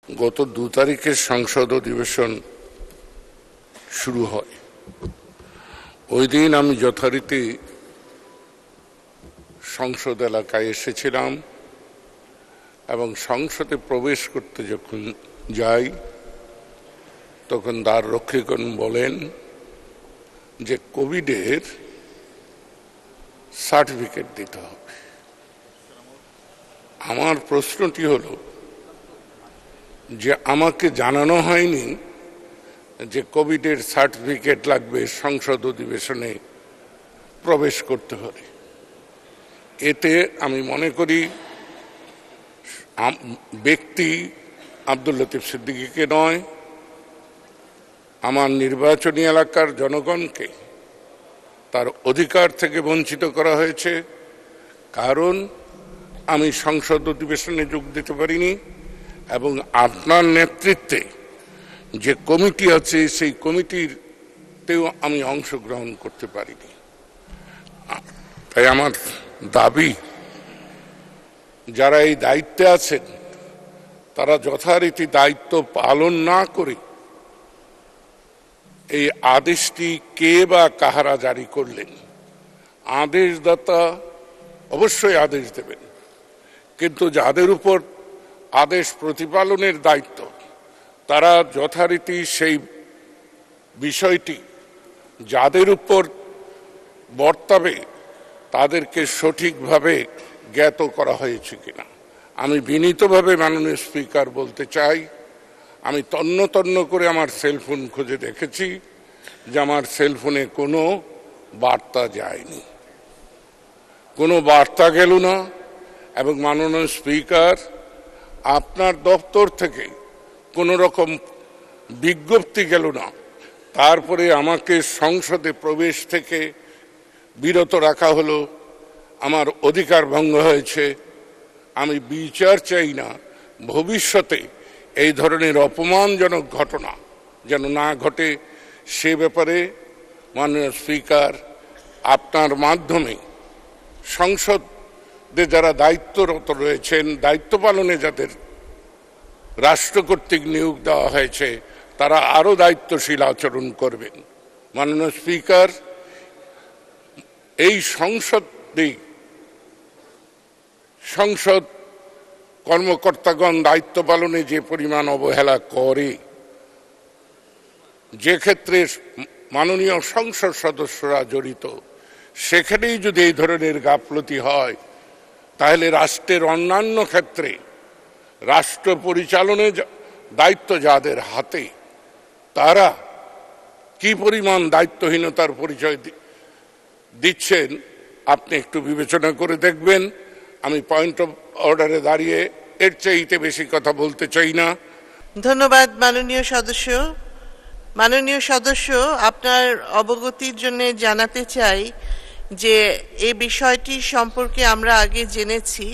গত 2 তারিখে সংসদ অধিবেশন শুরু হয়। ওই দিন আমি যথারীতি সংসদ এলাকায় এসেছিলাম এবং সংসদে প্রবেশ করতে যখন যাই তখন দ্বার রক্ষীগণ বলেন যে কোভিডের সার্টিফিকেট দিতে হবে। আমার প্রশ্নটি হলো যে আমাকে জানানো হয়নি যে কোভিডের সার্টিফিকেট লাগবে সংসদ অধিবেশনে প্রবেশ করতে হলে। এতে আমি মনে করি ব্যক্তি আব্দুল লতিফ সিদ্দিকীকে নয়, আমার নির্বাচনী এলাকার জনগণকে তার অধিকার থেকে বঞ্চিত করা হয়েছে। কারণ আমি সংসদ অধিবেশনে যোগ দিতে পারিনি এবং আপনার নেতৃত্বে যে কমিটি আছে সেই কমিটিতেও আমি অংশগ্রহণ করতে পারিনি। তাই আমার দাবি, যারা এই দায়িত্বে আছেন তারা যথারীতি দায়িত্ব পালন না করে এই আদেশটি কে বা কাহারা জারি করলেন। আদেশদাতা অবশ্যই আদেশ দেবেন, কিন্তু যাদের উপর আদেশ প্রতিপালনের দায়িত্ব তারা যথারীতি সেই বিষয়টি যাদের উপর বর্তাবে তাদেরকে সঠিকভাবে জ্ঞাত করা হয়েছে কিনা। আমি বিনীতভাবে মাননীয় স্পিকার বলতে চাই, আমি তন্ন তন্ন করে আমার সেলফোন খুঁজে দেখেছি যে আমার সেলফোনে কোনো বার্তা যায়নি, কোনো বার্তা গেল না। এবং মাননীয় স্পিকার, আপনার দপ্তর থেকে কোনো রকম বিজ্ঞপ্তি গেল না, তারপরে আমাকে সংসদে প্রবেশ থেকে বিরত রাখা হলো, আমার অধিকার ভঙ্গ হয়েছে। আমি বিচার চাই না, ভবিষ্যতে এই ধরনের অপমানজনক ঘটনা যেন না ঘটে, সে ব্যাপারে মাননীয় স্পিকার আপনার মাধ্যমে সংসদে যারা দায়িত্বরত রয়েছেন, দায়িত্ব পালনে যাদের রাষ্ট্র কর্তৃক নিয়োগ দেওয়া হয়েছে তারা আরো দায়িত্বশীল আচরণ করবেন। মাননীয় স্পিকার, এই সংসদ কর্মকর্তাগণ দায়িত্ব পালনে যে পরিমাণ অবহেলা করে, যে ক্ষেত্রে মাননীয় সংসদ সদস্যরা জড়িত, সেখানেই যদি এই ধরনের গাফলতি হয় তাহলে রাষ্ট্রের অন্যান্য ক্ষেত্রে রাষ্ট্র পরিচালনের দায়িত্ব যাদের হাতে তারা কি পরিমাণ দায়িত্বহীনতার পরিচয় দিচ্ছেন আপনি একটু বিবেচনা করে দেখবেন। আমি পয়েন্ট অফ অর্ডারে দাঁড়িয়ে এর চাইতে বেশি কথা বলতে চাই না। ধন্যবাদ মাননীয় সদস্য। মাননীয় সদস্য, আপনার অবগতির জন্য জানাতে চাই যে এই বিষয়টি সম্পর্কে আমরা আগে জেনেছি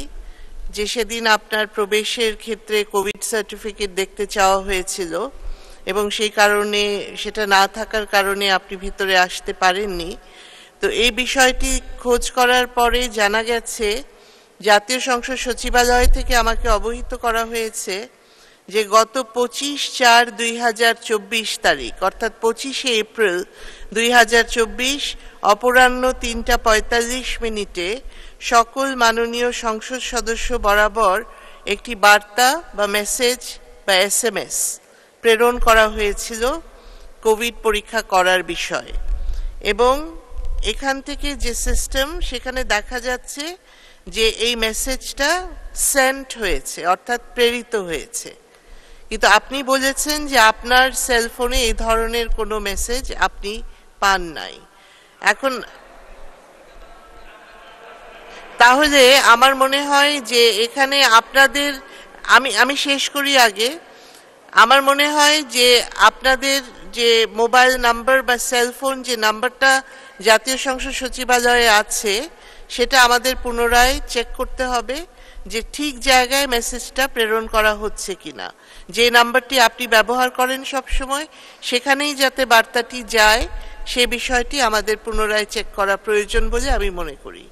যে সেদিন আপনার প্রবেশের ক্ষেত্রে কোভিড সার্টিফিকেট দেখতে চাওয়া হয়েছিল এবং সেই কারণে সেটা না থাকার কারণে আপনি ভিতরে আসতে পারেননি। তো এই বিষয়টি খোঁজ করার পরে জানা গেছে, জাতীয় সংসদ সচিবালয় থেকে আমাকে অবহিত করা হয়েছে যে গত 25/4/2024 তারিখ অর্থাৎ 25শে এপ্রিল 2024 অপরাহ্ন 3:45 সকল মাননীয় সংসদ সদস্য বরাবর একটি বার্তা বা মেসেজ বা SMS প্রেরণ করা হয়েছিল কোভিড পরীক্ষা করার বিষয়ে। এবং এখান থেকে যে সিস্টেম, সেখানে দেখা যাচ্ছে যে এই মেসেজটা সেন্ট হয়েছে অর্থাৎ প্রেরিত হয়েছে, কিন্তু আপনি বলেছেন যে আপনার সেলফোনে এই ধরনের কোনো মেসেজ আপনি পান নাই। এখন তাহলে আমার মনে হয় যে এখানে আপনাদের, আমি শেষ করি আগে, আমার মনে হয় যে আপনাদের যে মোবাইল নাম্বার বা সেলফোন যে নাম্বারটা জাতীয় সংসদ সচিবালয়ে আছে সেটা আমাদের পুনরায় চেক করতে হবে যে ঠিক জায়গায় মেসেজটা প্রেরণ করা হচ্ছে কিনা। যে নাম্বারটি আপনি ব্যবহার করেন সব সময় সেখানেই যাতে বার্তাটি যায় সে বিষয়টি আমাদের পুনরায় চেক করা প্রয়োজন বলে আমি মনে করি।